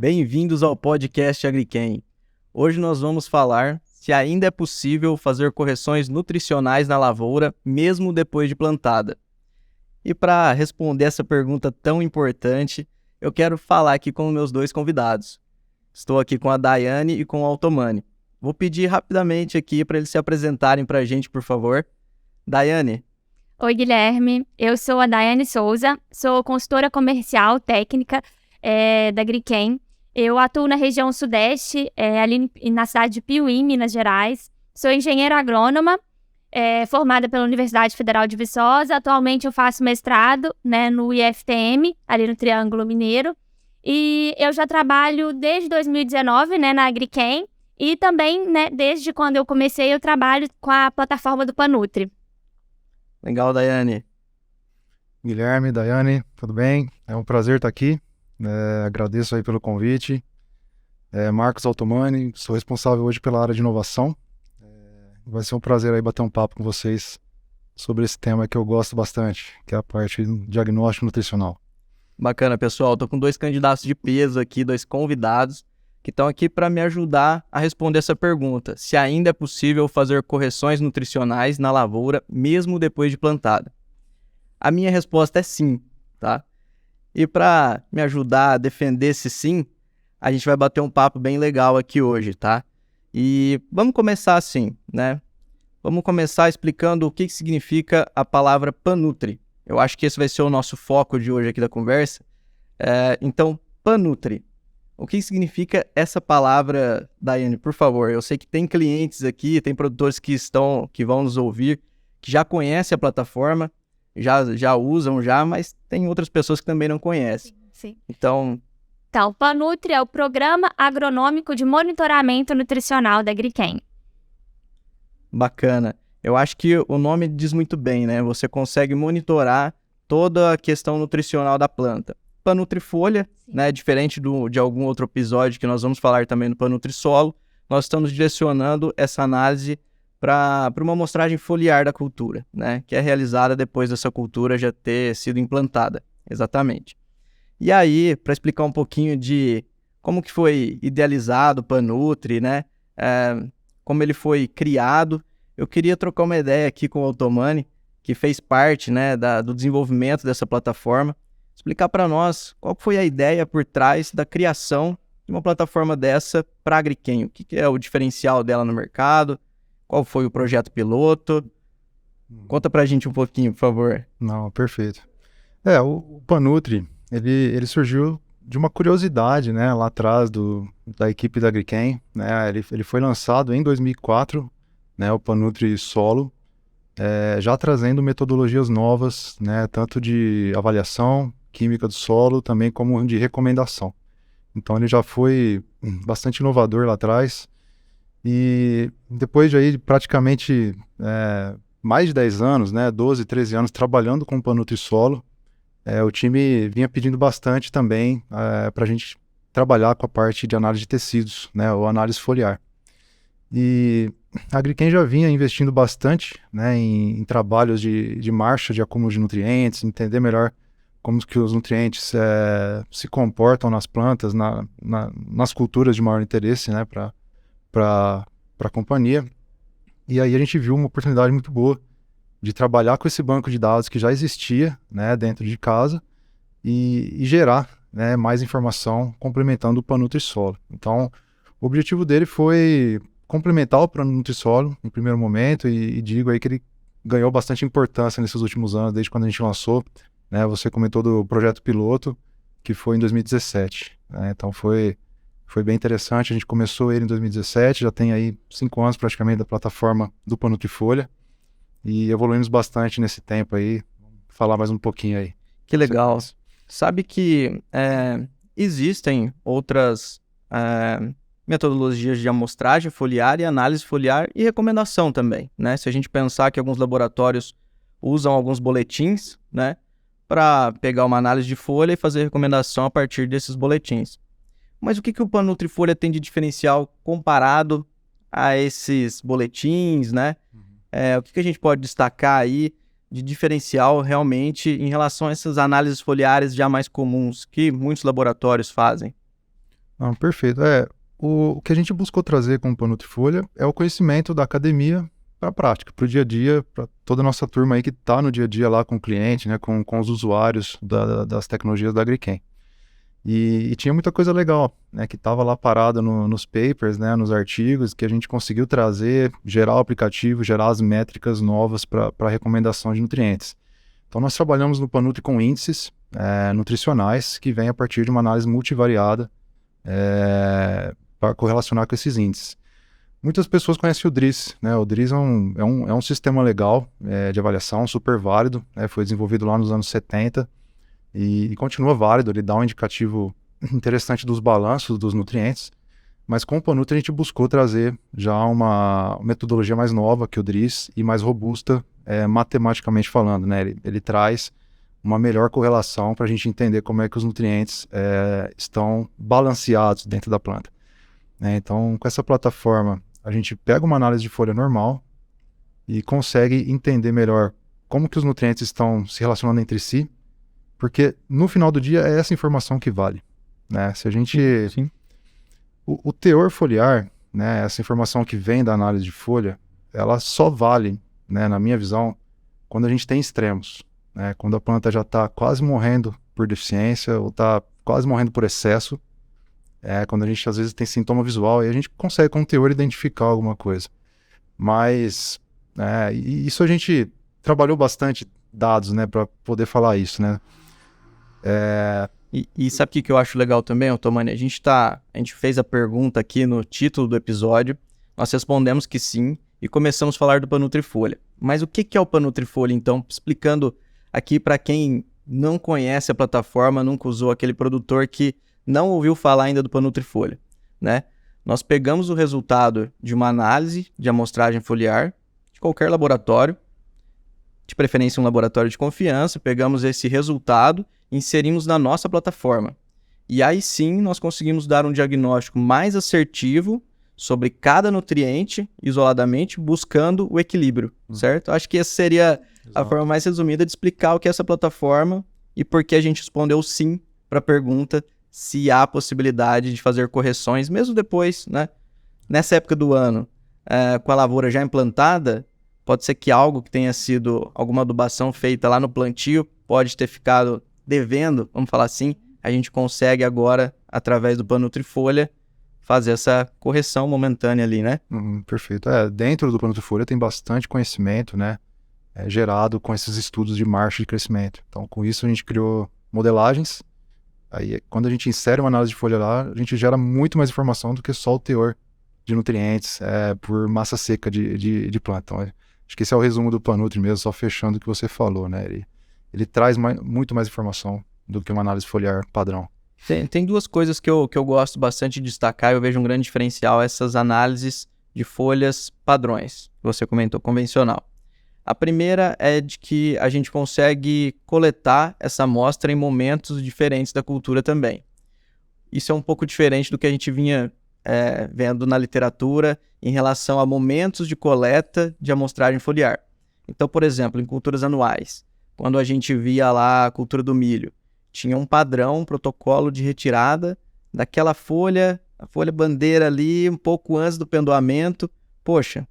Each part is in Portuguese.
Bem-vindos ao podcast Agriquem. Hoje nós vamos falar se ainda é possível fazer correções nutricionais na lavoura, mesmo depois de plantada. E para responder essa pergunta tão importante, eu quero falar aqui com meus dois convidados. Estou aqui com a Daiane e com o Altomani. Vou pedir rapidamente aqui para eles se apresentarem para a gente, por favor. Daiane. Oi, Guilherme. Eu sou a Daiane Souza, sou consultora comercial técnica da Agriquem. Eu atuo na região sudeste, ali na cidade de Piuí, Minas Gerais. Sou engenheira agrônoma, formada pela Universidade Federal de Viçosa. Atualmente eu faço mestrado, no IFTM, ali no Triângulo Mineiro. E eu já trabalho desde 2019, na Agriquem. E também, desde quando eu comecei, eu trabalho com a plataforma do Panutri. Legal, Daiane. Guilherme, Daiane, tudo bem? É um prazer estar aqui. Agradeço aí pelo convite. Marcos Altomani, sou responsável hoje pela área de inovação. Vai ser um prazer aí bater um papo com vocês sobre esse tema que eu gosto bastante, que é a parte do diagnóstico nutricional. Bacana, pessoal. Estou com dois candidatos de peso aqui, dois convidados, que estão aqui para me ajudar a responder essa pergunta. Se ainda é possível fazer correções nutricionais na lavoura, mesmo depois de plantada. A minha resposta é sim, tá? E para me ajudar a defender esse sim, a gente vai bater um papo bem legal aqui hoje, tá? E vamos começar assim, Vamos começar explicando o que significa a palavra Panutri. Eu acho que esse vai ser o nosso foco de hoje aqui da conversa. Então, Panutri. O que significa essa palavra, Daiane, por favor? Eu sei que tem clientes aqui, tem produtores que vão nos ouvir, que já conhecem a plataforma, já usam, mas tem outras pessoas que também não conhecem. Sim. Então, o Panutri é o Programa Agronômico de Monitoramento Nutricional da Agriquem. Bacana. Eu acho que o nome diz muito bem, Você consegue monitorar toda a questão nutricional da planta. Panutrifolha, diferente de algum outro episódio que nós vamos falar também no Panutrisolo, nós estamos direcionando essa análise para uma amostragem foliar da cultura, que é realizada depois dessa cultura já ter sido implantada, exatamente. E aí, para explicar um pouquinho de como que foi idealizado o Panutri, como ele foi criado, eu queria trocar uma ideia aqui com o Altomani, que fez parte do desenvolvimento dessa plataforma, explicar para nós qual foi a ideia por trás da criação de uma plataforma dessa para a Agriquem. O que é o diferencial dela no mercado? Qual foi o projeto piloto? Conta para a gente um pouquinho, por favor. Não, perfeito. O Panutri, ele surgiu de uma curiosidade, lá atrás da equipe da Agriquem, Ele foi lançado em 2004, o Panutri Solo, já trazendo metodologias novas, tanto de avaliação química do solo, também como de recomendação. Então ele já foi bastante inovador lá atrás, e depois de aí praticamente mais de 10 anos, 12, 13 anos trabalhando com o Panutri Solo, o time vinha pedindo bastante também para a gente trabalhar com a parte de análise de tecidos, ou análise foliar. E a Agriquem já vinha investindo bastante em trabalhos de marcha de acúmulo de nutrientes, entender melhor como que os nutrientes se comportam nas plantas, nas culturas de maior interesse para a companhia. E aí a gente viu uma oportunidade muito boa de trabalhar com esse banco de dados que já existia dentro de casa e gerar mais informação complementando o Panutri Solo. Então, o objetivo dele foi complementar o Panutri Solo no primeiro momento, e digo aí que ele ganhou bastante importância nesses últimos anos, desde quando a gente lançou. Você comentou do projeto piloto, que foi em 2017. Então foi bem interessante. A gente começou ele em 2017, já tem aí 5 anos praticamente da plataforma do Panutrifolha, e evoluímos bastante nesse tempo aí. Vou falar mais um pouquinho aí. Que legal. Sabe que existem outras metodologias de amostragem foliar e análise foliar e recomendação também, Se a gente pensar que alguns laboratórios usam alguns boletins, para pegar uma análise de folha e fazer recomendação a partir desses boletins. Mas o que o Panutrifolha tem de diferencial comparado a esses boletins, O que a gente pode destacar aí de diferencial realmente em relação a essas análises foliares já mais comuns que muitos laboratórios fazem? Ah, perfeito. O que a gente buscou trazer com o Panutri Folha é o conhecimento da academia para a prática, para o dia a dia, para toda a nossa turma aí que está no dia a dia lá com o cliente, né, com os usuários das tecnologias da Agriken. E tinha muita coisa legal, né, que estava lá parada nos papers, né, nos artigos, que a gente conseguiu trazer, gerar o aplicativo, gerar as métricas novas para recomendação de nutrientes. Então nós trabalhamos no Panutri com índices nutricionais que vêm a partir de uma análise multivariada para correlacionar com esses índices. Muitas pessoas conhecem o DRIS, né? O DRIS é um sistema legal de avaliação, super válido, né? Foi desenvolvido lá nos anos 70 e continua válido. Ele dá um indicativo interessante dos balanços dos nutrientes, mas com o Panutri a gente buscou trazer já uma metodologia mais nova que o DRIS e mais robusta, matematicamente falando, né? Ele traz uma melhor correlação para a gente entender como é que os nutrientes estão balanceados dentro da planta. Então, com essa plataforma, a gente pega uma análise de folha normal e consegue entender melhor como que os nutrientes estão se relacionando entre si, porque no final do dia é essa informação que vale, né? Se a gente... Sim. O teor foliar, né, essa informação que vem da análise de folha, ela só vale, né, na minha visão, quando a gente tem extremos, né? Quando a planta já está quase morrendo por deficiência ou está quase morrendo por excesso, quando a gente às vezes tem sintoma visual e a gente consegue com o teor identificar alguma coisa. Mas isso a gente trabalhou bastante dados, né, para poder falar isso, né? E sabe o que eu acho legal também, Otomani? A gente fez a pergunta aqui no título do episódio, nós respondemos que sim e começamos a falar do Panutri Folha. Mas o que é o Panutri Folha, então? Explicando aqui para quem não conhece a plataforma, nunca usou, aquele produtor que não ouviu falar ainda do Panutri Folha, né? Nós pegamos o resultado de uma análise de amostragem foliar de qualquer laboratório, de preferência um laboratório de confiança, pegamos esse resultado e inserimos na nossa plataforma. E aí sim nós conseguimos dar um diagnóstico mais assertivo sobre cada nutriente isoladamente, buscando o equilíbrio, certo? Acho que essa seria a forma mais resumida de explicar o que é essa plataforma e por que a gente respondeu sim para a pergunta se há possibilidade de fazer correções, mesmo depois, né? Nessa época do ano, com a lavoura já implantada, pode ser que algo que tenha sido alguma adubação feita lá no plantio pode ter ficado devendo, vamos falar assim, a gente consegue agora, através do Panutri Folha, fazer essa correção momentânea ali, né? Perfeito. Dentro do Panutri Folha tem bastante conhecimento, né? Gerado com esses estudos de marcha de crescimento. Então, com isso a gente criou modelagens. Aí, quando a gente insere uma análise de folha lá, a gente gera muito mais informação do que só o teor de nutrientes por massa seca de planta. Então, acho que esse é o resumo do Panutri mesmo, só fechando o que você falou, né? Ele traz muito mais informação do que uma análise foliar padrão. Tem duas coisas que eu gosto bastante de destacar, eu vejo um grande diferencial, essas análises de folhas padrões, que você comentou, convencional. A primeira é de que a gente consegue coletar essa amostra em momentos diferentes da cultura também. Isso é um pouco diferente do que a gente vinha vendo na literatura em relação a momentos de coleta de amostragem foliar. Então, por exemplo, em culturas anuais, quando a gente via lá a cultura do milho, tinha um padrão, um protocolo de retirada daquela folha, a folha bandeira ali, um pouco antes do pendoamento. Poxa,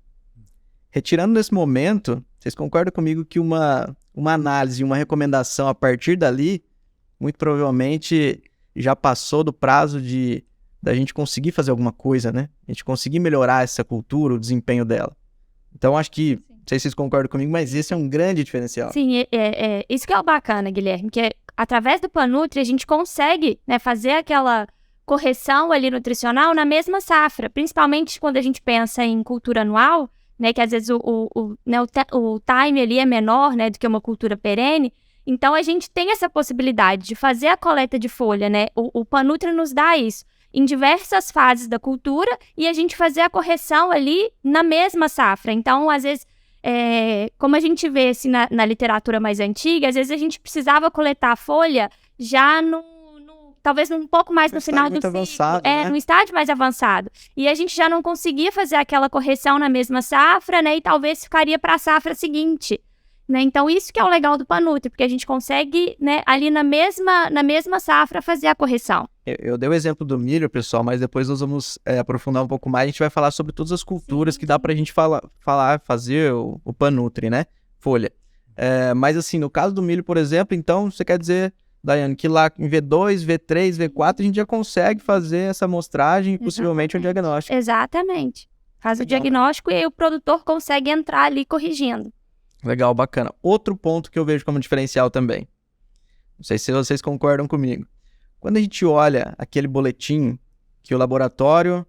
retirando nesse momento, vocês concordam comigo que uma análise, uma recomendação a partir dali, muito provavelmente já passou do prazo da gente conseguir fazer alguma coisa, né? A gente conseguir melhorar essa cultura, o desempenho dela. Então, acho que, não sei se vocês concordam comigo, mas esse é um grande diferencial. Sim, isso que é o bacana, Guilherme, que através do Panutri a gente consegue, né, fazer aquela correção ali nutricional na mesma safra, principalmente quando a gente pensa em cultura anual, né, que às vezes o time ali é menor, né, do que uma cultura perene. Então, a gente tem essa possibilidade de fazer a coleta de folha, né? O Panutri nos dá isso em diversas fases da cultura e a gente fazer a correção ali na mesma safra. Então, às vezes, como a gente vê assim, na literatura mais antiga, às vezes a gente precisava coletar a folha já talvez um pouco mais no final do ciclo, avançado, né? num estágio mais avançado. E a gente já não conseguia fazer aquela correção na mesma safra, né? E talvez ficaria para a safra seguinte, né? Então, isso que é o legal do Panutri, porque a gente consegue, né, ali na mesma safra fazer a correção. Eu dei o exemplo do milho, pessoal, mas depois nós vamos aprofundar um pouco mais. A gente vai falar sobre todas as culturas que dá pra gente fazer o Panutri, né? Folha. Mas assim, no caso do milho, por exemplo, então você quer dizer, Daiane, que lá em V2, V3, V4 a gente já consegue fazer essa amostragem e possivelmente um diagnóstico. Exatamente. Faz o diagnóstico e aí o produtor consegue entrar ali corrigindo. Legal, bacana. Outro ponto que eu vejo como diferencial também. Não sei se vocês concordam comigo. Quando a gente olha aquele boletim que o laboratório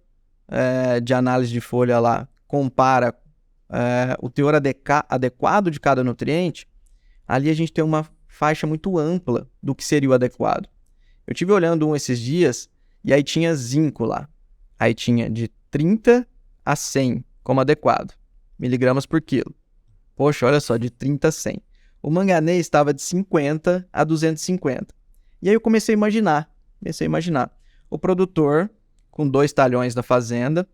de análise de folha lá compara o teor adequado de cada nutriente, ali a gente tem uma faixa muito ampla do que seria o adequado. Eu estive olhando um esses dias e aí tinha zinco lá. Aí tinha de 30 a 100 como adequado, miligramas por quilo. Poxa, olha só, de 30 a 100. O manganês estava de 50 a 250. E aí eu comecei a imaginar. O produtor, com 2 talhões na fazenda,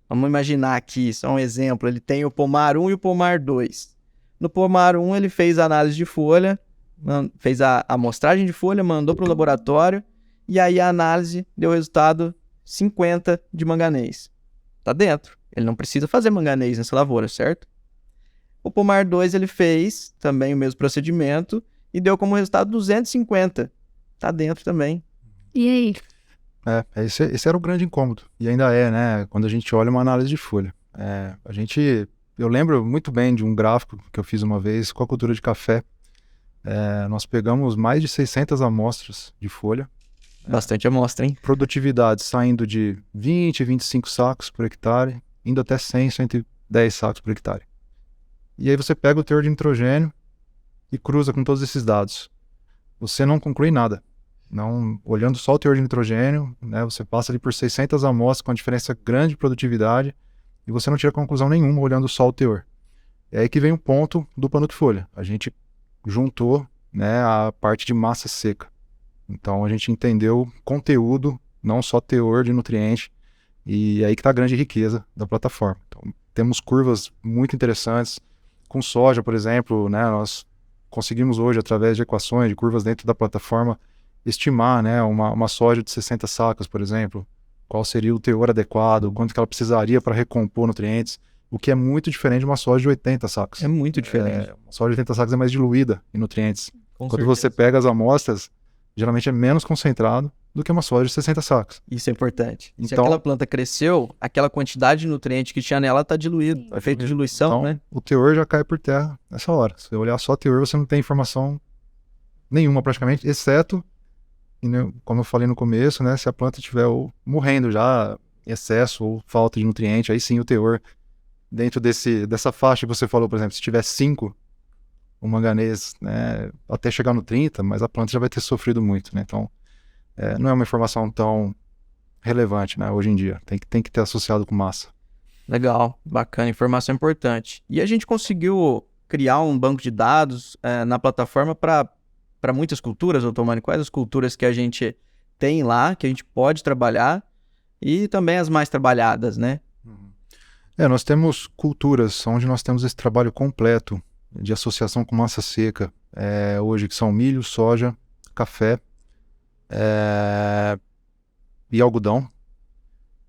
vamos imaginar aqui, só um exemplo, ele tem o pomar 1 e o pomar 2. No pomar 1 ele fez a análise de folha, fez a amostragem de folha, mandou para o laboratório, e aí a análise deu resultado 50 de manganês. Tá dentro. Ele não precisa fazer manganês nessa lavoura, certo? O pomar 2 ele fez também o mesmo procedimento e deu como resultado 250. Tá dentro também. E aí? Esse era o grande incômodo. E ainda né? Quando a gente olha uma análise de folha. Eu lembro muito bem de um gráfico que eu fiz uma vez com a cultura de café. Nós pegamos mais de 600 amostras de folha. Bastante amostra, hein? Produtividade saindo de 20, 25 sacos por hectare, indo até 100, 110 sacos por hectare. E aí você pega o teor de nitrogênio e cruza com todos esses dados. Você não conclui nada. Não, olhando só o teor de nitrogênio, né, você passa ali por 600 amostras com uma diferença grande de produtividade e você não tira conclusão nenhuma olhando só o teor. É aí que vem o ponto do Panutri Folha. A gente juntou, né, a parte de massa seca. Então a gente entendeu conteúdo, não só teor de nutriente, e aí que está a grande riqueza da plataforma. Então, temos curvas muito interessantes. Com soja, por exemplo, né, nós conseguimos hoje, através de equações, de curvas dentro da plataforma, estimar, né, uma soja de 60 sacas, por exemplo, qual seria o teor adequado, quanto que ela precisaria para recompor nutrientes, o que é muito diferente de uma soja de 80 sacos. É muito diferente. Uma soja de 80 sacos é mais diluída em nutrientes. Com Quando certeza. você pega as amostras, geralmente é menos concentrado do que uma soja de 60 sacos. Isso é importante. Se Então, aquela planta cresceu, aquela quantidade de nutriente que tinha nela está diluído. É feito diluição, então, né? o teor já cai por terra nessa hora. Se você olhar só o teor, você não tem informação nenhuma praticamente, exceto, como eu falei no começo, né, se a planta estiver morrendo já, excesso ou falta de nutriente, aí sim o teor dentro dessa faixa que você falou, por exemplo, se tiver 5, o manganês, né, até chegar no 30, mas a planta já vai ter sofrido muito, né? Então, não é uma informação tão relevante, né, hoje em dia. Tem que ter associado com massa. Legal, bacana, informação importante. E a gente conseguiu criar um banco de dados na plataforma para muitas culturas, Otomani. Quais as culturas que a gente tem lá, que a gente pode trabalhar, e também as mais trabalhadas, né? Nós temos culturas onde nós temos esse trabalho completo de associação com massa seca, hoje, que são milho, soja, café e algodão,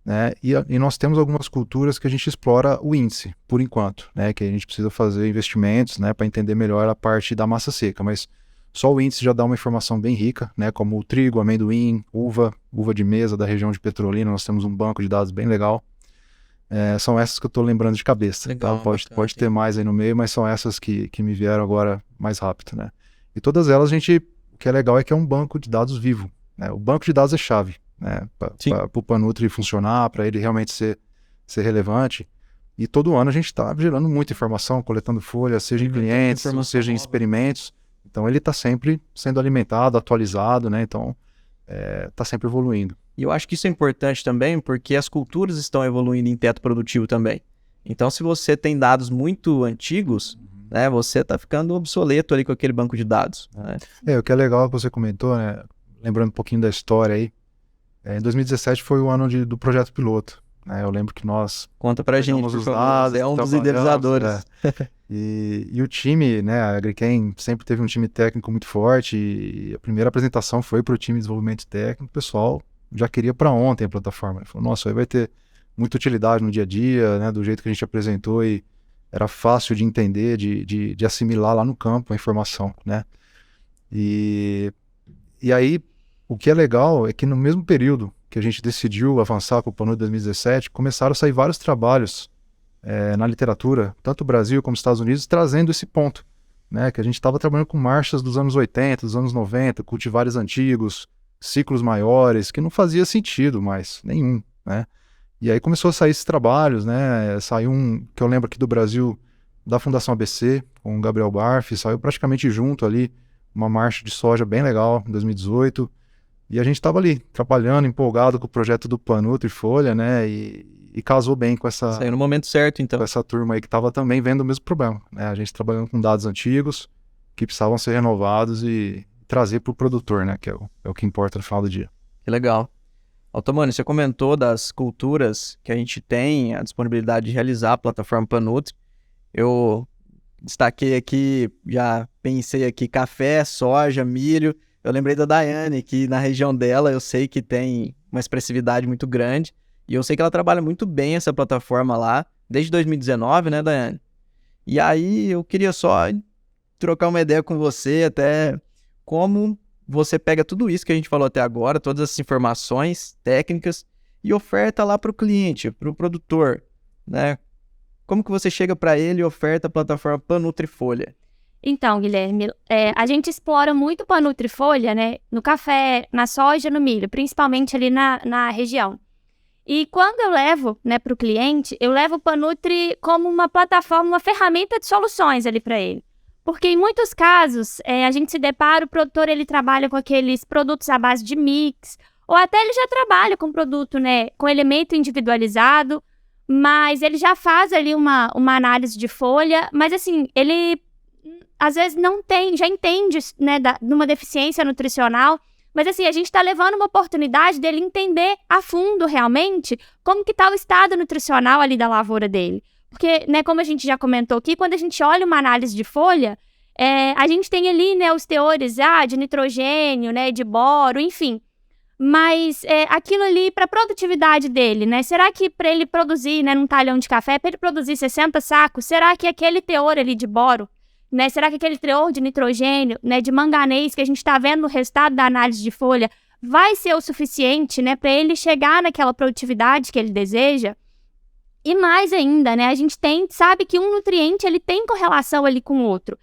né? E nós temos algumas culturas que a gente explora o índice, por enquanto, né? Que a gente precisa fazer investimentos, né, para entender melhor a parte da massa seca, mas só o índice já dá uma informação bem rica, né? Como o trigo, amendoim, uva de mesa da região de Petrolina, nós temos um banco de dados bem legal. São essas que eu estou lembrando de cabeça. Legal, tá? Pode ter mais aí no meio, mas são essas que me vieram agora mais rápido, né? E todas elas, o que é legal é que é um banco de dados vivo, né? O banco de dados é chave, né? Para o Panutri funcionar, para ele realmente ser relevante. E todo ano a gente está gerando muita informação, coletando folhas, seja em clientes, seja em experimentos. Então ele está sempre sendo alimentado, atualizado, né? Então está sempre evoluindo. E eu acho que isso é importante também, porque as culturas estão evoluindo em teto produtivo também. Então, se você tem dados muito antigos, né, você está ficando obsoleto ali com aquele banco de dados. Né? O que é legal que você comentou, né? Lembrando um pouquinho da história aí, em 2017 foi o ano do projeto piloto. Né? Eu lembro que nós... Conta pra gente, os dados, é um dos idealizadores. E o time, né, a Agrichem sempre teve um time técnico muito forte, e a primeira apresentação foi para o time de desenvolvimento técnico, o pessoal já queria para ontem a plataforma. Ele falou, nossa, aí vai ter muita utilidade no dia a dia, né, do jeito que a gente apresentou, e era fácil de entender, de assimilar lá no campo a informação, né? E aí, o que é legal é que no mesmo período que a gente decidiu avançar com o PANUT 2017, começaram a sair vários trabalhos na literatura, tanto Brasil como Estados Unidos, trazendo esse ponto, né? Que a gente estava trabalhando com marchas dos anos 80, dos anos 90, cultivares antigos, ciclos maiores, que não fazia sentido mais, nenhum, né? E aí começou a sair esses trabalhos, né? Saiu um, que eu lembro aqui do Brasil, da Fundação ABC, com o Gabriel Barf, saiu praticamente junto ali, uma marcha de soja bem legal, em 2018, e a gente estava ali, trabalhando, empolgado com o projeto do PANUTRI Folha, né? E casou bem com essa... Saiu no momento certo, então. Com essa turma aí que estava também vendo o mesmo problema, né? A gente trabalhando com dados antigos, que precisavam ser renovados e trazer para o produtor, né? Que é o que importa no final do dia. Que legal. Altomani, você comentou das culturas que a gente tem a disponibilidade de realizar a plataforma PANUTRI. Eu destaquei aqui, já pensei aqui, café, soja, milho. Eu lembrei da Daiane, que na região dela eu sei que tem uma expressividade muito grande. E eu sei que ela trabalha muito bem essa plataforma lá, desde 2019, né, Daiane? E aí eu queria só trocar uma ideia com você, até como você pega tudo isso que a gente falou até agora, todas essas informações técnicas, e oferta lá para o cliente, para o produtor, né? Como que você chega para ele e oferta a plataforma PANUTRI Folha? Então, Guilherme, a gente explora muito o PANUTRI Folha, né? No café, na soja, no milho, principalmente ali na região. E quando eu levo, né, para o cliente, eu levo o PANUTRI como uma plataforma, uma ferramenta de soluções ali para ele. Porque em muitos casos, a gente se depara, o produtor ele trabalha com aqueles produtos à base de mix, ou até ele já trabalha com produto, né, com elemento individualizado, mas ele já faz ali uma análise de folha, mas assim, ele às vezes não tem, já entende, né, de uma deficiência nutricional, mas assim, a gente está levando uma oportunidade dele entender a fundo realmente como que está o estado nutricional ali da lavoura dele. Porque, né, como a gente já comentou aqui, quando a gente olha uma análise de folha, a gente tem ali, né, os teores de nitrogênio, né, de boro, enfim. Mas aquilo ali, para a produtividade dele, né, será que para ele produzir, né, num talhão de café, para ele produzir 60 sacos, será que aquele teor ali de boro, né, será que aquele teor de nitrogênio, né, de manganês que a gente está vendo no resultado da análise de folha vai ser o suficiente, né, para ele chegar naquela produtividade que ele deseja? E mais ainda, né, a gente sabe que um nutriente ele tem correlação ali com o outro.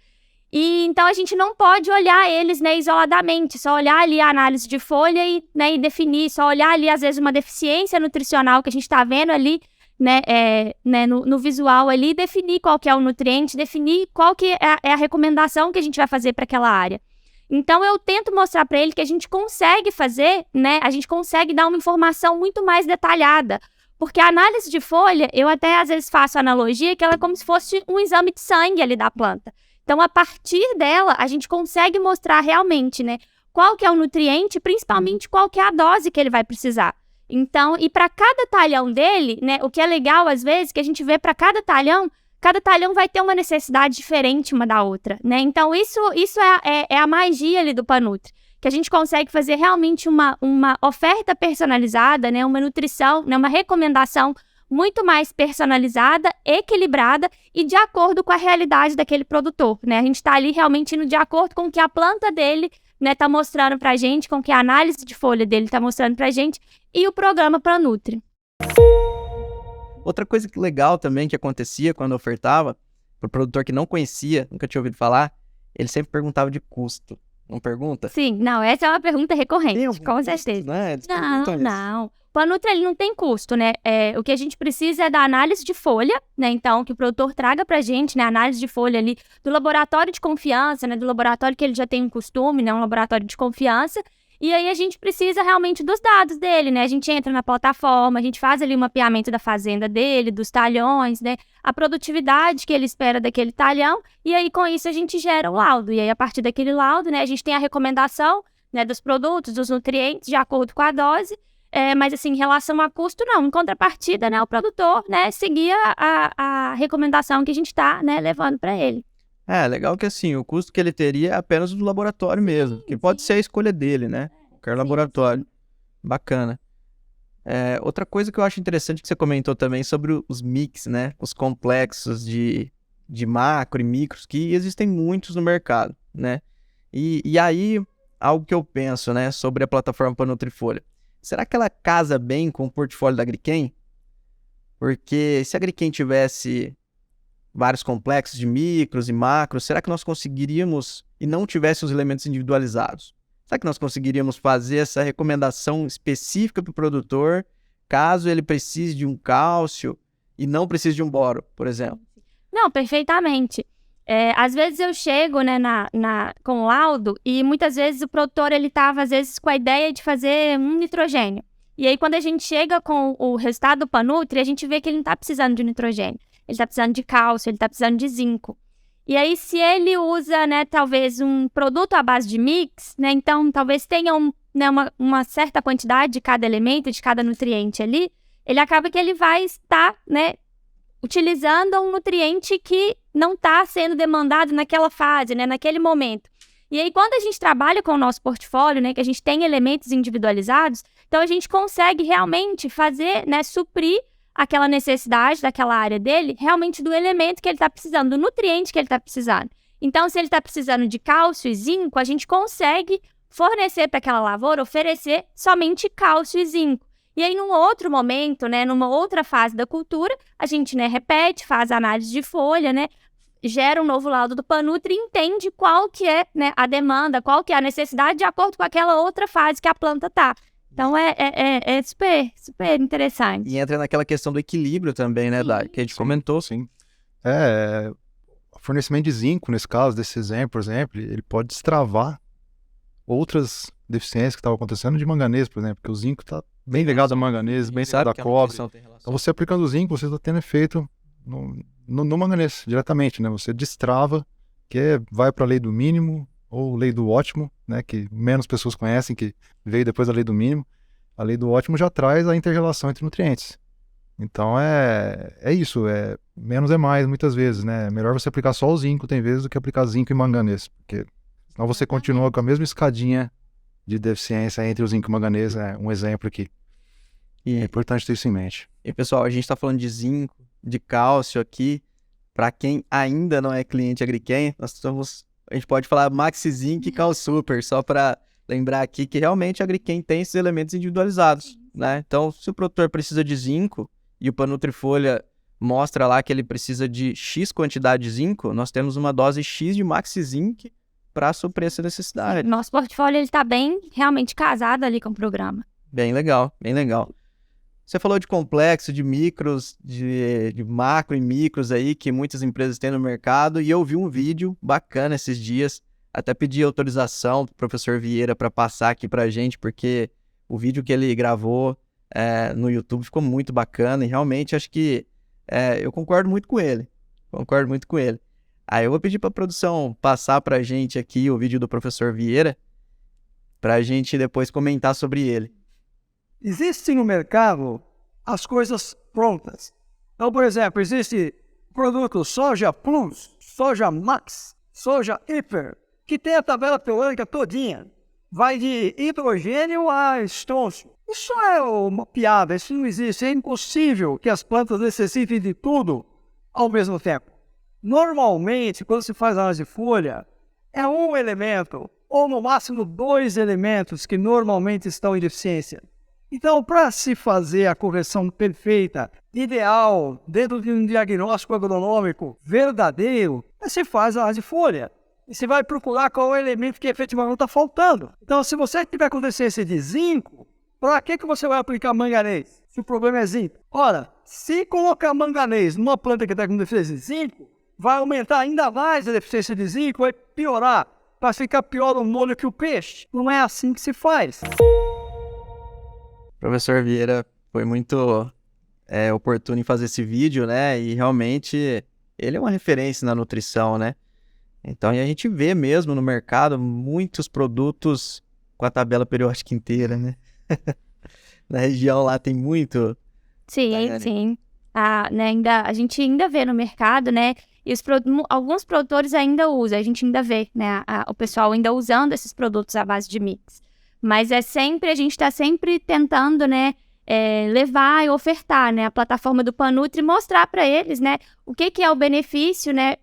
E então a gente não pode olhar eles, né, isoladamente, só olhar ali a análise de folha e, né, e definir, só olhar ali às vezes uma deficiência nutricional que a gente está vendo ali, né, no visual ali, definir qual que é o nutriente, definir qual que é a recomendação que a gente vai fazer para aquela área. Então eu tento mostrar para ele que a gente consegue fazer, né, a gente consegue dar uma informação muito mais detalhada. Porque a análise de folha, eu até às vezes faço a analogia que ela é como se fosse um exame de sangue ali da planta. Então, a partir dela, a gente consegue mostrar realmente, né, qual que é o nutriente, principalmente qual que é a dose que ele vai precisar. Então, e para cada talhão dele, né, o que é legal às vezes, que a gente vê para cada talhão vai ter uma necessidade diferente uma da outra, né? Então, isso é a magia ali do PANUTRI, que a gente consegue fazer realmente uma oferta personalizada, né, uma nutrição, né, uma recomendação muito mais personalizada, equilibrada e de acordo com a realidade daquele produtor, né? A gente está ali realmente indo de acordo com o que a planta dele, né, tá mostrando pra gente, com o que a análise de folha dele tá mostrando pra gente e o programa PANUTRI. Outra coisa que legal também que acontecia quando eu ofertava, pro produtor que não conhecia, nunca tinha ouvido falar, ele sempre perguntava de custo. Não pergunta? Sim, não, essa é uma pergunta recorrente, com certeza. Né? Não. O PANUTRI ele não tem custo, né? O que a gente precisa é da análise de folha, né? Então, que o produtor traga pra gente, né? Análise de folha ali do laboratório de confiança, né? Do laboratório que ele já tem um costume, né? Um laboratório de confiança. E aí a gente precisa realmente dos dados dele, né? A gente entra na plataforma, a gente faz ali o mapeamento da fazenda dele, dos talhões, né? A produtividade que ele espera daquele talhão. E aí, com isso, a gente gera o laudo. E aí, a partir daquele laudo, né? A gente tem a recomendação, né? Dos produtos, dos nutrientes, de acordo com a dose. Mas assim, em relação a custo, não. Em contrapartida, né, o produtor, né, seguia a recomendação que a gente está, né, levando para ele. Legal que assim, o custo que ele teria é apenas do laboratório mesmo, que pode ser a escolha dele, né? Qualquer laboratório. Bacana. Outra coisa que eu acho interessante que você comentou também sobre os mix, né? Os complexos de macro e micros, que existem muitos no mercado, né? E aí, algo que eu penso, né, sobre a plataforma Panutrifolha. Será que ela casa bem com o portfólio da Agriquem? Porque se a Agriquem tivesse vários complexos de micros e macros, será que nós conseguiríamos, e não tivesse os elementos individualizados? Será que nós conseguiríamos fazer essa recomendação específica para o produtor, caso ele precise de um cálcio e não precise de um boro, por exemplo? Não, perfeitamente. Às vezes eu chego, né, com o laudo e muitas vezes o produtor ele estava, às vezes, com a ideia de fazer um nitrogênio. E aí, quando a gente chega com o resultado do Panutri, a gente vê que ele não está precisando de nitrogênio. Ele está precisando de cálcio, ele está precisando de zinco. E aí, se ele usa, né, talvez um produto à base de mix, né, então talvez tenha uma certa quantidade de cada elemento, de cada nutriente ali, ele acaba que ele vai estar, né, utilizando um nutriente que não está sendo demandado naquela fase, né, naquele momento. E aí, quando a gente trabalha com o nosso portfólio, né, que a gente tem elementos individualizados, então a gente consegue realmente fazer, né, suprir aquela necessidade daquela área dele, realmente do elemento que ele está precisando, do nutriente que ele está precisando. Então, se ele está precisando de cálcio e zinco, a gente consegue fornecer para aquela lavoura, oferecer somente cálcio e zinco. E aí, num outro momento, né, numa outra fase da cultura, a gente, né, repete, faz análise de folha, né, gera um novo laudo do Panutri e entende qual que é, né, a demanda, qual que é a necessidade de acordo com aquela outra fase que a planta está. Então, é super, super interessante. E entra naquela questão do equilíbrio também, né, Dai? Que a gente comentou. Sim. O fornecimento de zinco, nesse caso, desse exemplo, por exemplo, ele pode destravar outras deficiências que estavam acontecendo de manganês, por exemplo, porque o zinco está bem ligado a manganês, bem ligado a cobre. Então, você aplicando o zinco, você está tendo efeito no manganês, diretamente, né? Você destrava, que vai para a lei do mínimo, ou lei do ótimo, né, que menos pessoas conhecem, que veio depois da lei do mínimo. A lei do ótimo já traz a inter-relação entre nutrientes. Então é isso, menos é mais muitas vezes, né? É melhor você aplicar só o zinco, tem vezes, do que aplicar zinco e manganês, porque senão você continua com a mesma escadinha de deficiência entre o zinco e o manganês, um exemplo aqui. E é importante ter isso em mente. E pessoal, a gente está falando de zinco, de cálcio aqui. Para quem ainda não é cliente Agriquem, a gente pode falar Maxi Zinc e Cal Super, só para lembrar aqui que realmente a Agriquem tem esses elementos individualizados, né? Então, se o produtor precisa de zinco e o Panutrifolha mostra lá que ele precisa de X quantidade de zinco, nós temos uma dose X de Maxi Zinc para suprir essa necessidade. Nosso portfólio está bem realmente casado ali com o programa. Bem legal, bem legal. Você falou de complexo, de micros, de macro e micros aí que muitas empresas têm no mercado, e eu vi um vídeo bacana esses dias, até pedi autorização pro professor Vieira para passar aqui pra gente, porque o vídeo que ele gravou no YouTube ficou muito bacana, e realmente acho que eu concordo muito com ele, Aí eu vou pedir pra produção passar pra gente aqui o vídeo do professor Vieira, pra gente depois comentar sobre ele. Existem no mercado as coisas prontas. Então, por exemplo, existe o produto Soja Plus, Soja Max, Soja Hyper, que tem a tabela telôrica todinha. Vai de hidrogênio a estrôncio. Isso é uma piada, isso não existe. É impossível que as plantas necessitem de tudo ao mesmo tempo. Normalmente, quando se faz análise de folha, é um elemento, ou no máximo 2 elementos que normalmente estão em deficiência. Então, para se fazer a correção perfeita, ideal, dentro de um diagnóstico agronômico verdadeiro, se faz a análise de folha. E você vai procurar qual é o elemento que efetivamente está faltando. Então, se você tiver com deficiência de zinco, para que você vai aplicar manganês? Se o problema é zinco. Ora, se colocar manganês numa planta que está com deficiência de zinco, vai aumentar ainda mais a deficiência de zinco, vai piorar. Vai ficar pior o molho que o peixe. Não é assim que se faz. Professor Vieira foi muito oportuno em fazer esse vídeo, né? E realmente ele é uma referência na nutrição, né? Então, e a gente vê mesmo no mercado muitos produtos com a tabela periódica inteira, né? Na região lá tem muito. Sim, sim. A gente ainda vê no mercado, né? E alguns produtores ainda usam, a gente ainda vê, né? O pessoal ainda usando esses produtos à base de mix. Mas a gente está sempre tentando, né, levar e ofertar, né, a plataforma do Panutri, mostrar para eles, né, o que é o benefício, né,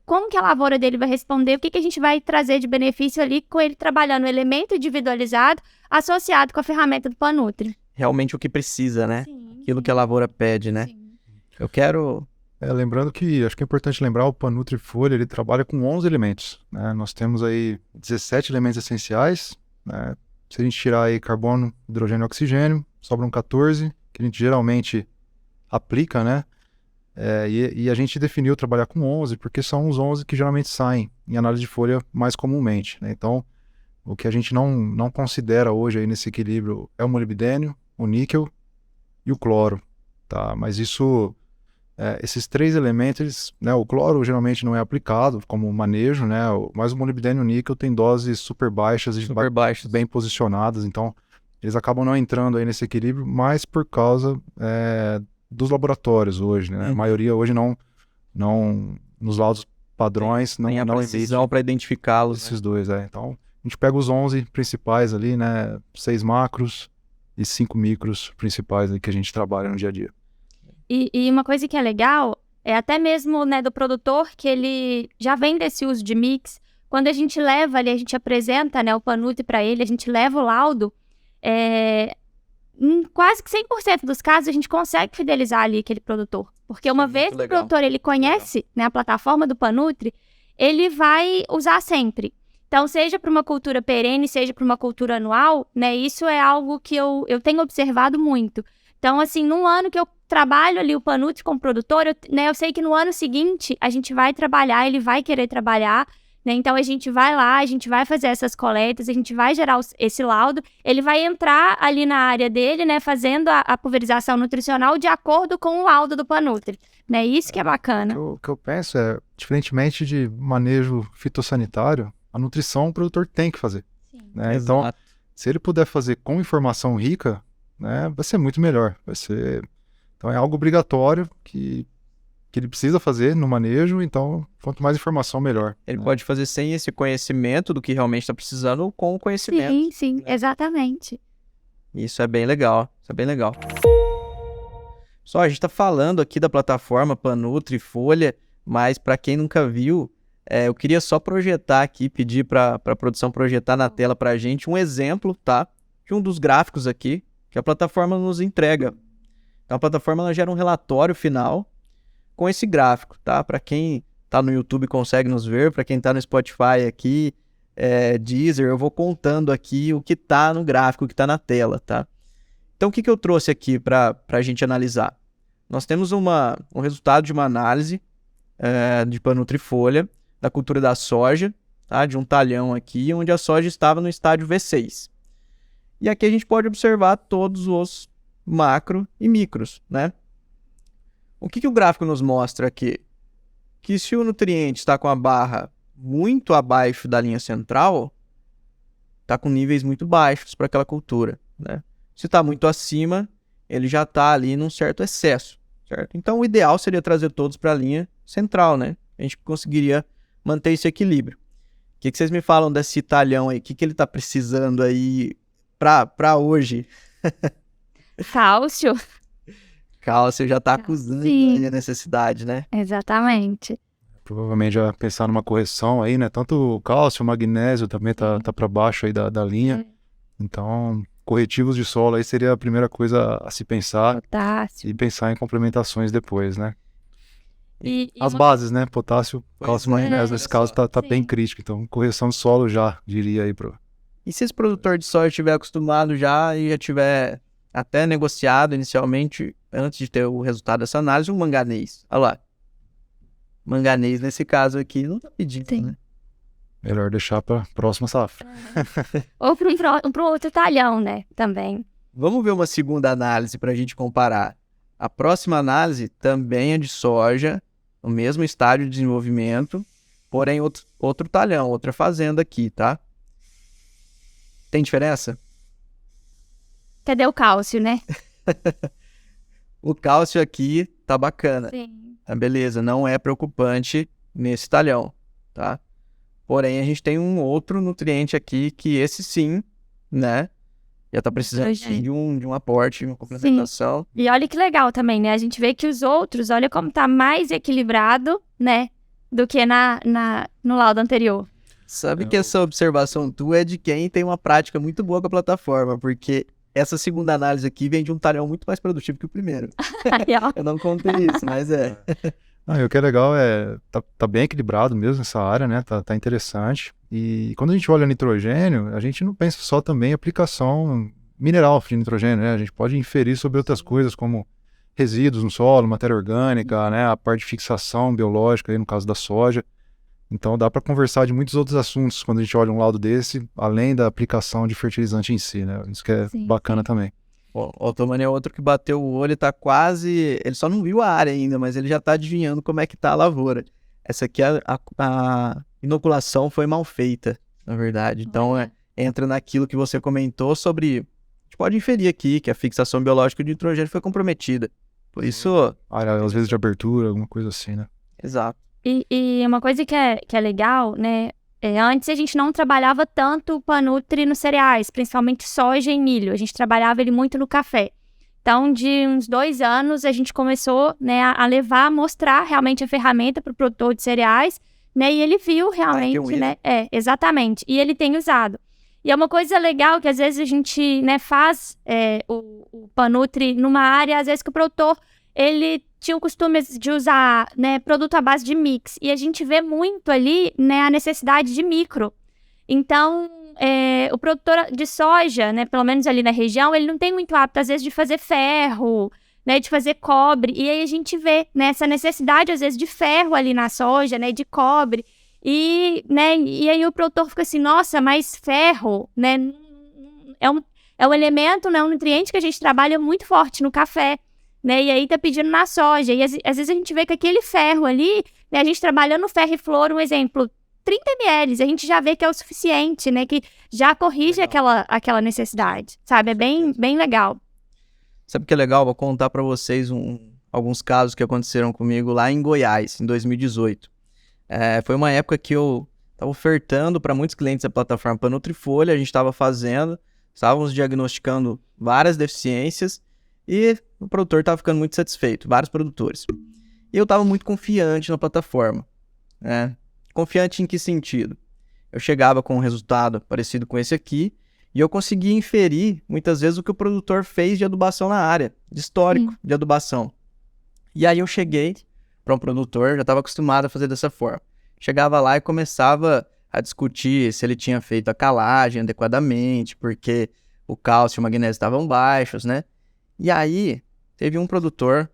como que a lavoura dele vai responder, o que a gente vai trazer de benefício ali com ele trabalhando o elemento individualizado associado com a ferramenta do Panutri. Realmente o que precisa, né? Sim. Aquilo que a lavoura pede, né? Sim. Eu quero... Lembrando que, acho que é importante lembrar, o Panutri Folha, ele trabalha com 11 elementos, né? Nós temos aí 17 elementos essenciais, né? Se a gente tirar aí carbono, hidrogênio e oxigênio, sobram 14, que a gente geralmente aplica, né? E a gente definiu trabalhar com 11, porque são os 11 que geralmente saem em análise de folha mais comumente, né? Então, o que a gente não considera hoje aí nesse equilíbrio é o molibdênio, o níquel e o cloro, tá? Mas esses 3 elementos, né, o cloro geralmente não é aplicado como manejo, né, mas o molibdênio e o níquel tem doses super baixas e bem posicionadas, então eles acabam não entrando aí nesse equilíbrio, mas por causa dos laboratórios hoje, né? A maioria hoje não nos laudos padrões não precisão para identificá-los. Esses dois, Então, a gente pega os 11 principais ali, né, 6 macros e 5 micros principais aí que a gente trabalha no dia a dia. E uma coisa que é legal é até mesmo, né, do produtor, que ele já vem desse uso de mix. Quando a gente leva ali, a gente apresenta, né, o Panutri para ele, a gente leva o laudo, em quase que 100% dos casos a gente consegue fidelizar ali aquele produtor. Porque uma vez que o produtor ele conhece, né, a plataforma do Panutri, ele vai usar sempre. Então, seja para uma cultura perene, seja para uma cultura anual, né, isso é algo que eu tenho observado muito. Então, assim, num ano que eu trabalho ali o Panutri como produtor, eu sei que no ano seguinte a gente vai trabalhar, ele vai querer trabalhar, né? Então, a gente vai lá, a gente vai fazer essas coletas, a gente vai gerar esse laudo, ele vai entrar ali na área dele, né, fazendo a pulverização nutricional de acordo com o laudo do Panutri, né? Isso que é bacana. O que eu penso diferentemente de manejo fitossanitário, a nutrição o produtor tem que fazer. Sim. Né? Então, se ele puder fazer com informação rica, né, vai ser muito melhor. Então é algo obrigatório que ele precisa fazer no manejo, então quanto mais informação, melhor. Ele pode fazer sem esse conhecimento do que realmente está precisando ou com o conhecimento. Sim, exatamente. Isso é bem legal, Só, a gente está falando aqui da plataforma Panutri Folha, mas para quem nunca viu, eu queria só projetar aqui, pedir para a produção projetar na tela para a gente um exemplo, tá? De um dos gráficos aqui que a plataforma nos entrega. Então, a plataforma ela gera um relatório final com esse gráfico, tá? Para quem está no YouTube consegue nos ver, para quem está no Spotify aqui, Deezer, eu vou contando aqui o que está no gráfico, o que está na tela, tá? Então, o que eu trouxe aqui para a gente analisar? Nós temos um resultado de uma análise de Panutri Folha, da cultura da soja, tá? De um talhão aqui, onde a soja estava no estádio V6. E aqui a gente pode observar todos os macro e micros, né? O que o gráfico nos mostra aqui? Que se o nutriente está com a barra muito abaixo da linha central, está com níveis muito baixos para aquela cultura, né? Se está muito acima, ele já está ali num certo excesso, certo? Então, o ideal seria trazer todos para a linha central, né? A gente conseguiria manter esse equilíbrio. O que vocês me falam desse talhão aí? O que ele está precisando aí para hoje? Cálcio. Cálcio já está acusando aí a necessidade, né? Exatamente. Provavelmente já pensar numa correção aí, né? Tanto o cálcio, o magnésio também tá para baixo aí da linha. Então, corretivos de solo aí seria a primeira coisa a se pensar. Potássio. E pensar em complementações depois, né? E as bases, né? Potássio, cálcio, magnésio, nesse caso tá bem crítico. Então, correção de solo já, diria aí pro... E se esse produtor de soja estiver acostumado já e já tiver até negociado inicialmente, antes de ter o resultado dessa análise, um manganês. Olha lá. Manganês, nesse caso aqui, não tá pedindo, né? Melhor deixar para próxima safra. Ou para um outro talhão, né? Também. Vamos ver uma segunda análise para a gente comparar. A próxima análise também é de soja, no mesmo estágio de desenvolvimento, porém outro talhão, outra fazenda aqui, tá? Tem diferença? Cadê o cálcio, né? O cálcio aqui tá bacana. Sim. Tá, beleza, não é preocupante nesse talhão, tá? Porém, a gente tem um outro nutriente aqui que esse sim né? Já tá precisando Nitrogênio. de um aporte, uma complementação. E olha que legal também, né? A gente vê que os outros, olha como tá mais equilibrado, né? Do que no laudo anterior. Sabe que essa observação tua é de quem tem uma prática muito boa com a plataforma, porque essa segunda análise aqui vem de um talhão muito mais produtivo que o primeiro. Aí, ó. Eu não contei isso, mas é. Ah, e o que é legal é, tá bem equilibrado mesmo essa área, né? Tá interessante. E quando a gente olha nitrogênio, a gente não pensa só também em aplicação mineral de nitrogênio, né? A gente pode inferir sobre outras coisas, como resíduos no solo, matéria orgânica, né? A parte de fixação biológica, aí no caso da soja. Então dá para conversar de muitos outros assuntos quando a gente olha um laudo desse, além da aplicação de fertilizante em si, né? Isso que é Sim. bacana também. Bom, o Ottomani é outro que bateu o olho e tá quase. Ele só não viu a área ainda, mas ele já tá adivinhando como é que tá a lavoura. Essa aqui, a inoculação foi mal feita, na verdade. Então, entra naquilo que você comentou sobre. A gente pode inferir aqui que a fixação biológica de nitrogênio foi comprometida. Por isso. Área, às vezes, de abertura, alguma coisa assim, né? Exato. E uma coisa que é legal, né? Antes a gente não trabalhava tanto o Panutri nos cereais, principalmente soja e milho. A gente trabalhava ele muito no café. Então, de uns 2 anos, a gente começou, né, a mostrar realmente a ferramenta para o produtor de cereais, né? E ele viu realmente, né? Exatamente. E ele tem usado. E é uma coisa legal que às vezes a gente, né, faz o Panutri numa área, às vezes que o produtor, ele tinha o costume de usar, né, produto à base de mix. E a gente vê muito ali, né, a necessidade de micro. Então, o produtor de soja, né, pelo menos ali na região, ele não tem muito hábito, às vezes, de fazer ferro, né, de fazer cobre. E aí a gente vê, né, essa necessidade, às vezes, de ferro ali na soja, né, de cobre. E, né, e aí o produtor fica assim, nossa, mas ferro, né, é um elemento, né, um nutriente que a gente trabalha muito forte no café. Né, e aí tá pedindo na soja, e às vezes a gente vê que aquele ferro ali, né, a gente trabalhando ferro e flor, um exemplo, 30 ml, a gente já vê que é o suficiente, né, que já corrige aquela necessidade, sabe, é bem legal. Sabe o que é legal? Vou contar para vocês alguns casos que aconteceram comigo lá em Goiás, em 2018. Foi uma época que eu estava ofertando para muitos clientes a plataforma Panutrifolha, a gente estávamos diagnosticando várias deficiências, e o produtor estava ficando muito satisfeito, vários produtores. E eu estava muito confiante na plataforma. Né? Confiante em que sentido? Eu chegava com um resultado parecido com esse aqui, e eu conseguia inferir, muitas vezes, o que o produtor fez de adubação na área, de histórico de adubação. E aí eu cheguei para um produtor, já estava acostumado a fazer dessa forma. Chegava lá e começava a discutir se ele tinha feito a calagem adequadamente, porque o cálcio e o magnésio estavam baixos, né? E aí, teve um produtor,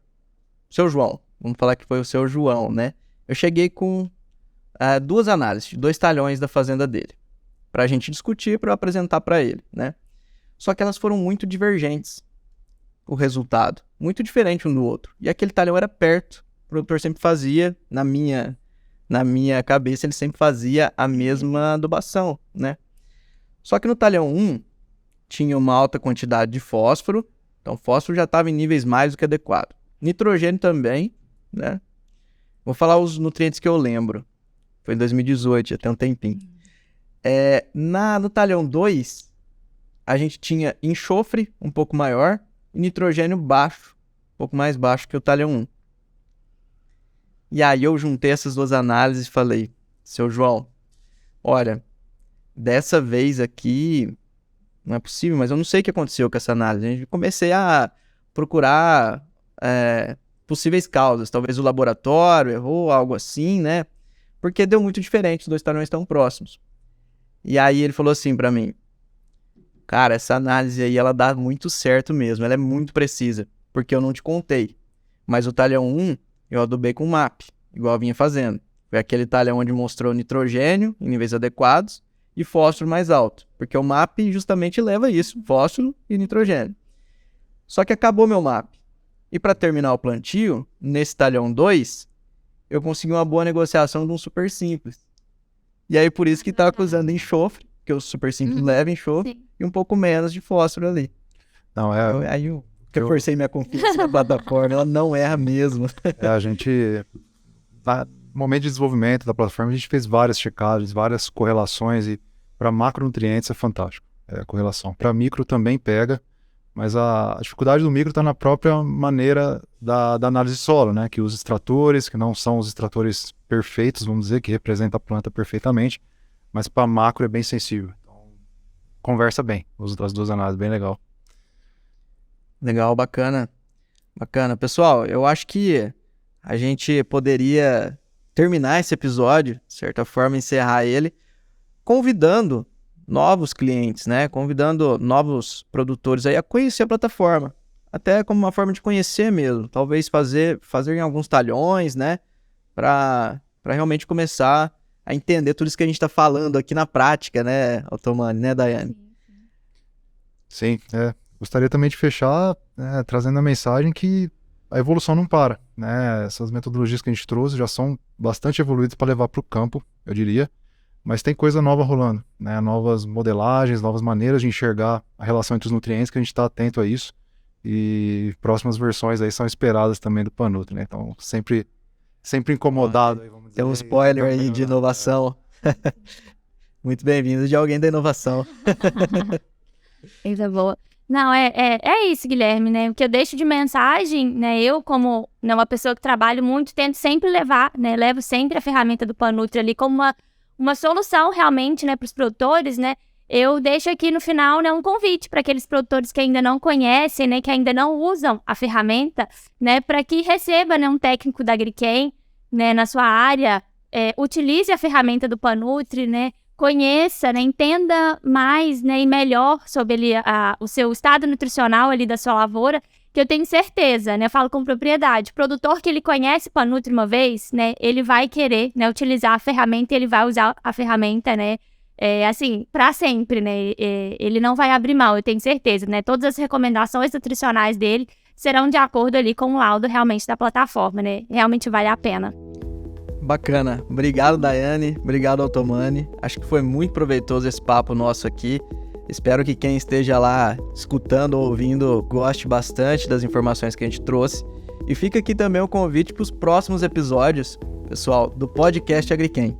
o seu João, vamos falar que foi o seu João, né? Eu cheguei com 2 análises, 2 talhões da fazenda dele, pra gente discutir, pra eu apresentar pra ele, né? Só que elas foram muito divergentes, o resultado, muito diferente um do outro. E aquele talhão era perto, o produtor sempre fazia, na minha cabeça, ele sempre fazia a mesma adubação, né? Só que no talhão 1, tinha uma alta quantidade de fósforo. Então, fósforo já estava em níveis mais do que adequado. Nitrogênio também, né? Vou falar os nutrientes que eu lembro. Foi em 2018, já tem um tempinho. No talhão 2, a gente tinha enxofre um pouco maior e nitrogênio baixo, um pouco mais baixo que o talhão 1. E aí eu juntei essas 2 análises e falei, seu João, olha, dessa vez aqui... não é possível, mas eu não sei o que aconteceu com essa análise. Eu comecei a procurar possíveis causas. Talvez o laboratório errou, algo assim, né? Porque deu muito diferente, os 2 talhões tão próximos. E aí ele falou assim pra mim, cara, essa análise aí, ela dá muito certo mesmo, ela é muito precisa, porque eu não te contei. Mas o talhão 1, eu adubei com MAP, igual eu vinha fazendo. Foi aquele talhão onde mostrou nitrogênio em níveis adequados, e fósforo mais alto, porque o MAP justamente leva isso, fósforo e nitrogênio. Só que acabou meu MAP. E para terminar o plantio, nesse talhão 2, eu consegui uma boa negociação de um super simples. E aí por isso que tá acusando enxofre, que o super simples leva enxofre, e um pouco menos de fósforo ali. Não, Aí eu reforcei minha confiança na plataforma, ela não erra mesmo. A gente... No momento de desenvolvimento da plataforma, a gente fez várias checagens, várias correlações, e para macronutrientes é fantástico. a correlação. Para micro também pega, mas a dificuldade do micro está na própria maneira da análise de solo, né? Que os extratores, que não são os extratores perfeitos, vamos dizer, que representam a planta perfeitamente, mas para macro é bem sensível. Então, conversa bem, as duas análises, bem legal. Legal, bacana. Bacana. Pessoal, eu acho que a gente poderia terminar esse episódio, de certa forma, encerrar ele, convidando novos clientes, né? Convidando novos produtores aí a conhecer a plataforma. Até como uma forma de conhecer mesmo. Talvez fazer em alguns talhões, né? Para realmente começar a entender tudo isso que a gente está falando aqui na prática, né, Otomani, né, Daiane? Sim, gostaria também de fechar trazendo a mensagem que a evolução não para, né? Essas metodologias que a gente trouxe já são bastante evoluídas para levar para o campo, eu diria, mas tem coisa nova rolando, né? Novas modelagens, novas maneiras de enxergar a relação entre os nutrientes, que a gente está atento a isso, e próximas versões aí são esperadas também do Panutri, né? Então, sempre incomodado. Tem um spoiler aí de inovação. Muito bem-vindo de alguém da inovação. Coisa boa. Não, é isso, Guilherme, né? O que eu deixo de mensagem, né? Eu, como uma pessoa que trabalho muito, tento sempre levar, né? Levo sempre a ferramenta do Panutri ali como uma solução realmente, né, para os produtores, né? Eu deixo aqui no final, né, um convite para aqueles produtores que ainda não conhecem, né, que ainda não usam a ferramenta, né, para que receba, né, um técnico da Agriquem, né, na sua área, utilize a ferramenta do Panutri, né, conheça, né, entenda mais, né, e melhor sobre o seu estado nutricional ali da sua lavoura, que eu tenho certeza, né, eu falo com propriedade, o produtor que ele conhece Panutri uma vez, né, ele vai querer, né, utilizar a ferramenta e ele vai usar a ferramenta, né, assim, para sempre, né, ele não vai abrir mão, eu tenho certeza, né, todas as recomendações nutricionais dele serão de acordo ali com o laudo realmente da plataforma, né, realmente vale a pena. Bacana. Obrigado, Daiane. Obrigado, Otomani. Acho que foi muito proveitoso esse papo nosso aqui. Espero que quem esteja lá escutando ou ouvindo goste bastante das informações que a gente trouxe. E fica aqui também o convite para os próximos episódios, pessoal, do podcast Agriquem.